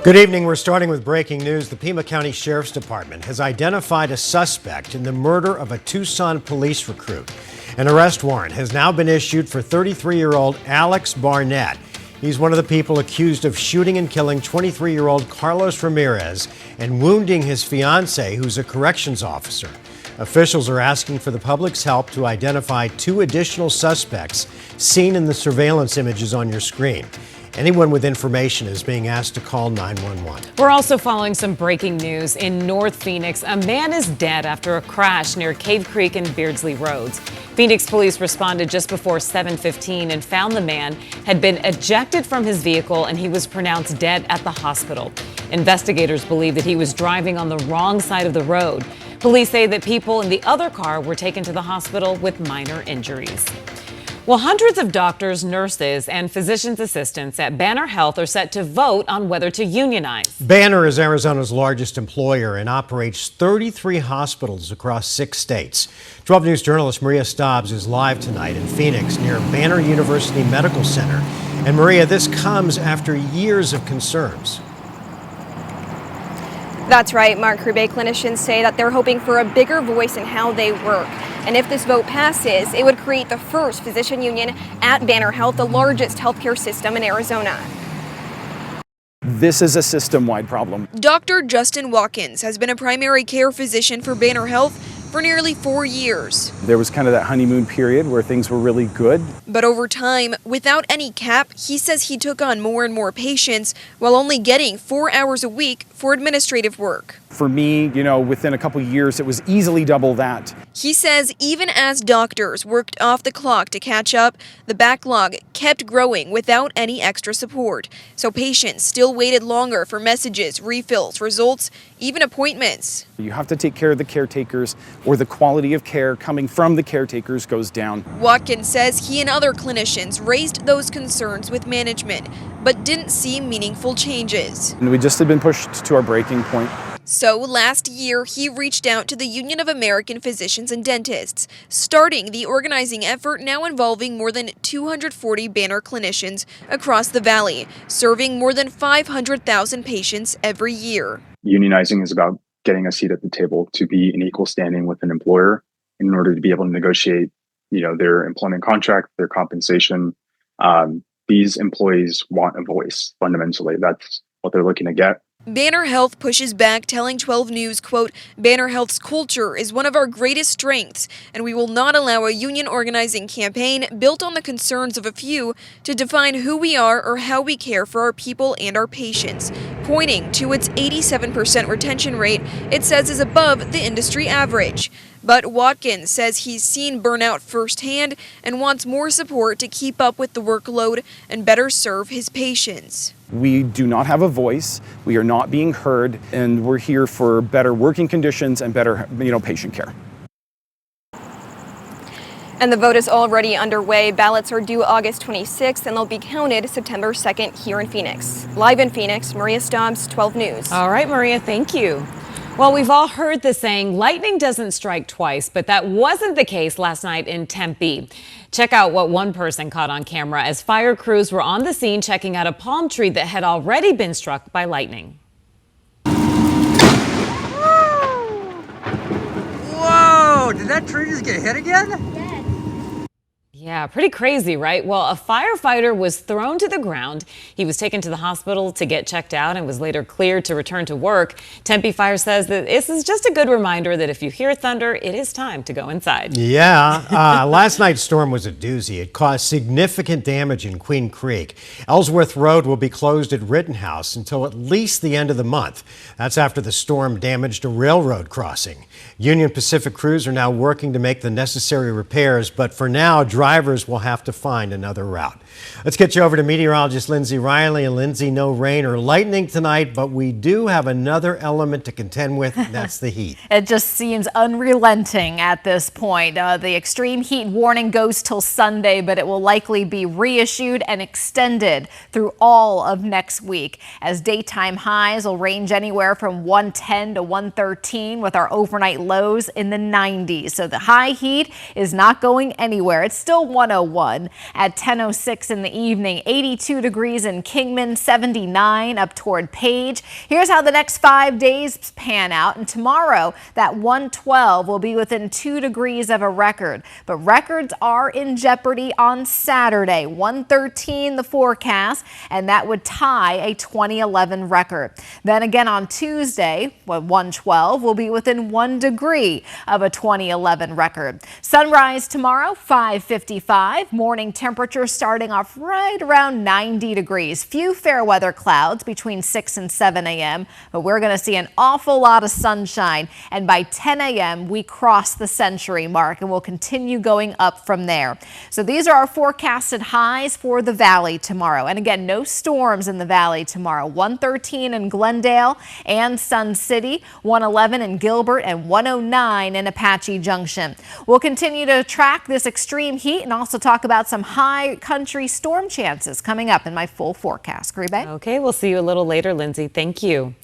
Good evening. We're starting with breaking news. The Pima County Sheriff's Department has identified a suspect in the murder of a Tucson police recruit. An arrest warrant has now been issued for 33-year-old Alex Barnett. He's one of the people accused of shooting and killing 23-year-old Carlos Ramirez and wounding his fiancée, who's a corrections officer. Officials are asking for the public's help to identify 2 additional suspects seen in the surveillance images on your screen. Anyone with information is being asked to call 911. We're also following some breaking news in North Phoenix. A man is dead after a crash near Cave Creek and Beardsley Roads. Phoenix police responded just before 7:15 and found the man had been ejected from his vehicle and he was pronounced dead at the hospital. Investigators believe that he was driving on the wrong side of the road. Police say that people in the other car were taken to the hospital with minor injuries. Well, hundreds of doctors, nurses, and physicians' assistants at Banner Health are set to vote on whether to unionize. Banner is Arizona's largest employer and operates 33 hospitals across 6 states. 12 News journalist Maria Stobbs is live tonight in Phoenix near Banner University Medical Center. And Maria, this comes after years of concerns. That's right, Mark Krube. Clinicians say that they're hoping for a bigger voice in how they work. And if this vote passes, it would create the first physician union at Banner Health, the largest healthcare system in Arizona. This is a system-wide problem. Dr. Justin Watkins has been a primary care physician for Banner Health for nearly 4 years. There was kind of that honeymoon period where things were really good. But over time, without any cap, he says he took on more and more patients while only getting 4 hours a week for administrative work. For me, within a couple years, it was easily double that. He says even as doctors worked off the clock to catch up, the backlog kept growing without any extra support. So patients still waited longer for messages, refills, results, even appointments. You have to take care of the caretakers, or the quality of care coming from the caretakers goes down. Watkins says he and other clinicians raised those concerns with management, but didn't see meaningful changes. And we just had been pushed to our breaking point. So last year, he reached out to the Union of American Physicians and Dentists, starting the organizing effort now involving more than 240 Banner clinicians across the valley, serving more than 500,000 patients every year. Unionizing is about getting a seat at the table to be in equal standing with an employer in order to be able to negotiate, their employment contract, their compensation. These employees want a voice, fundamentally. That's what they're looking to get. Banner Health pushes back, telling 12 News, quote, "Banner Health's culture is one of our greatest strengths, and we will not allow a union organizing campaign built on the concerns of a few to define who we are or how we care for our people and our patients," pointing to its 87% retention rate it says is above the industry average. But Watkins says he's seen burnout firsthand and wants more support to keep up with the workload and better serve his patients. We do not have a voice, we are not being heard, and we're here for better working conditions and better, patient care. And the vote is already underway. Ballots are due August 26th, and they'll be counted September 2nd here in Phoenix. Live in Phoenix, Maria Stobbs, 12 News. All right, Maria, thank you. Well, we've all heard the saying, lightning doesn't strike twice, but that wasn't the case last night in Tempe. Check out what one person caught on camera as fire crews were on the scene checking out a palm tree that had already been struck by lightning. Whoa! Did that tree just get hit again? Yeah, pretty crazy, right? Well, a firefighter was thrown to the ground. He was taken to the hospital to get checked out and was later cleared to return to work. Tempe Fire says that this is just a good reminder that if you hear thunder, it is time to go inside. Yeah, last night's storm was a doozy. It caused significant damage in Queen Creek. Ellsworth Road will be closed at Rittenhouse until at least the end of the month. That's after the storm damaged a railroad crossing. Union Pacific crews are now working to make the necessary repairs, but for now, drivers will have to find another route. Let's get you over to meteorologist Lindsay Riley. And Lindsay, no rain or lightning tonight, but we do have another element to contend with, and that's the heat. It just seems unrelenting at this point. The extreme heat warning goes till Sunday, but it will likely be reissued and extended through all of next week, as daytime highs will range anywhere from 110 to 113 with our overnight lows in the 90s. So the high heat is not going anywhere. It's still 101 at 10:06 6 in the evening. 82 degrees in Kingman, 79 up toward Page. Here's how the next 5 days pan out. And tomorrow, that 112 will be within 2 degrees of a record. But records are in jeopardy on Saturday. 113 the forecast, and that would tie a 2011 record. Then again on Tuesday, 112 will be within 1 degree of a 2011 record. Sunrise tomorrow, 5:55. Morning temperature starting off right around 90 degrees. Few fair weather clouds between 6 and 7 a.m., but we're going to see an awful lot of sunshine. And by 10 a.m., we cross the century mark, and we'll continue going up from there. So these are our forecasted highs for the valley tomorrow. And again, no storms in the valley tomorrow. 113 in Glendale and Sun City, 111 in Gilbert, and 109 in Apache Junction. We'll continue to track this extreme heat and also talk about some high country storm chances coming up in my full forecast. Grebe? Okay, we'll see you a little later, Lindsay. Thank you.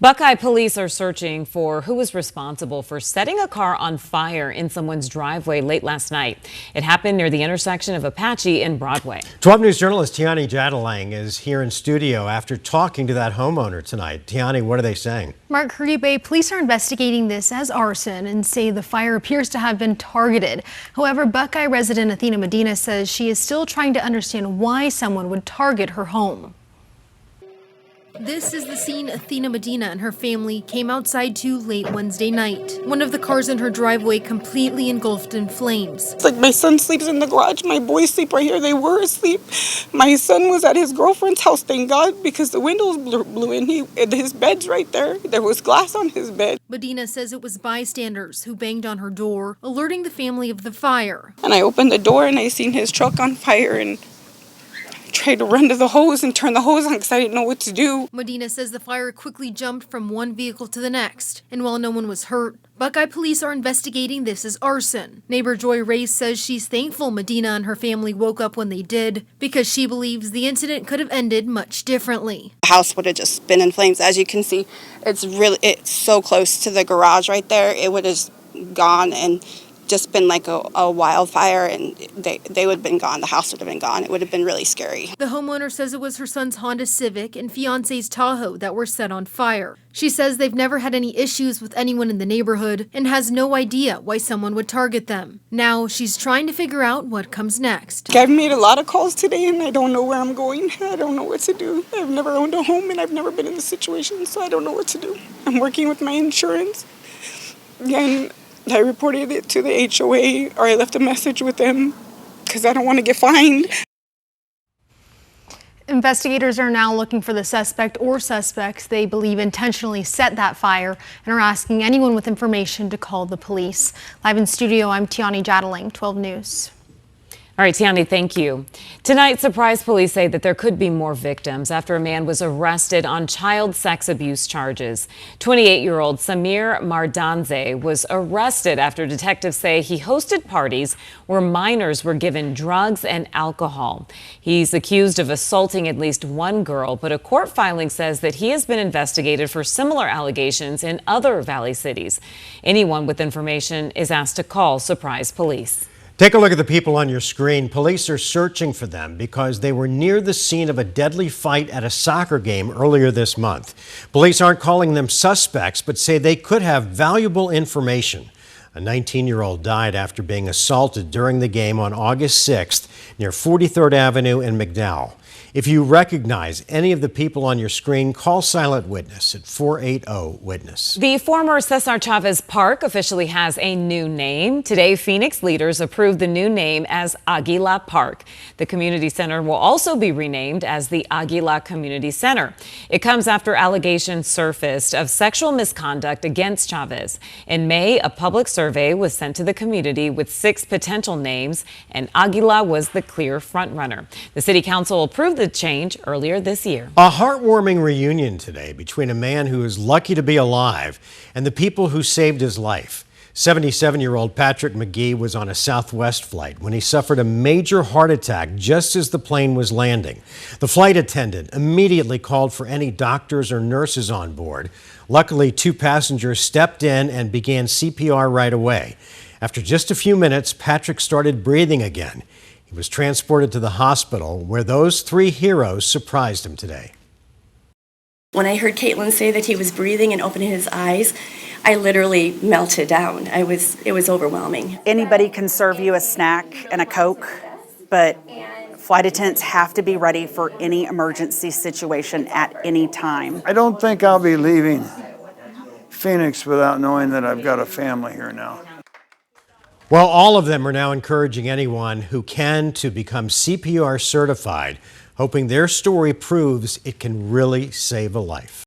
Buckeye police are searching for who was responsible for setting a car on fire in someone's driveway late last night. It happened near the intersection of Apache and Broadway. 12 News journalist Tiani Jadalang is here in studio after talking to that homeowner tonight. Tiani, what are they saying? Mark Bay, police are investigating this as arson and say the fire appears to have been targeted. However, Buckeye resident Athena Medina says she is still trying to understand why someone would target her home. This is the scene Athena Medina and her family came outside to late Wednesday night. One of the cars in her driveway completely engulfed in flames. It's like my son sleeps in the garage, my boys sleep right here. They were asleep. My son was at his girlfriend's house, thank God, because the windows blew in. His bed's right there. There was glass on his bed. Medina says it was bystanders who banged on her door, alerting the family of the fire. And I opened the door and I seen his truck on fire and tried to run to the hose and turn the hose on because I didn't know what to do. Medina says the fire quickly jumped from one vehicle to the next. And while no one was hurt, Buckeye police are investigating this as arson. Neighbor Joy Race says she's thankful Medina and her family woke up when they did because she believes the incident could have ended much differently. The house would have just been in flames. As you can see, it's so close to the garage right there. It would have gone and just been like a wildfire, and they would have been gone. The house would have been gone. It would have been really scary. The homeowner says it was her son's Honda Civic and fiance's Tahoe that were set on fire. She says they've never had any issues with anyone in the neighborhood and has no idea why someone would target them. Now she's trying to figure out what comes next. I've made a lot of calls today and I don't know where I'm going. I don't know what to do. I've never owned a home and I've never been in this situation, so I don't know what to do. I'm working with my insurance and I reported it to the HOA, or I left a message with them because I don't want to get fined. Investigators are now looking for the suspect or suspects they believe intentionally set that fire and are asking anyone with information to call the police. Live in studio, I'm Tiani Jadalang, 12 News. All right, Tiani, thank you. Tonight, surprise police say that there could be more victims after a man was arrested on child sex abuse charges. 28-year-old Samir Mardanze was arrested after detectives say he hosted parties where minors were given drugs and alcohol. He's accused of assaulting at least one girl, but a court filing says that he has been investigated for similar allegations in other Valley cities. Anyone with information is asked to call surprise police. Take a look at the people on your screen. Police are searching for them because they were near the scene of a deadly fight at a soccer game earlier this month. Police aren't calling them suspects, but say they could have valuable information. A 19-year-old died after being assaulted during the game on August 6th near 43rd Avenue in McDowell. If you recognize any of the people on your screen, call Silent Witness at 480-WITNESS. The former Cesar Chavez Park officially has a new name. Today, Phoenix leaders approved the new name as Aguila Park. The community center will also be renamed as the Aguila Community Center. It comes after allegations surfaced of sexual misconduct against Chavez. In May, a public survey was sent to the community with 6 potential names, and Aguila was the clear frontrunner. The city council approved the change earlier this year. A heartwarming reunion today between a man who is lucky to be alive and the people who saved his life. 77-year-old Patrick McGee was on a Southwest flight when he suffered a major heart attack just as the plane was landing. The flight attendant immediately called for any doctors or nurses on board. Luckily, 2 passengers stepped in and began CPR right away. After just a few minutes, Patrick started breathing again. He was transported to the hospital where those three heroes surprised him today. When I heard Caitlin say that he was breathing and opening his eyes, I literally melted down. It was overwhelming. Anybody can serve you a snack and a Coke, but flight attendants have to be ready for any emergency situation at any time. I don't think I'll be leaving Phoenix without knowing that I've got a family here now. Well, all of them are now encouraging anyone who can to become CPR certified, hoping their story proves it can really save a life.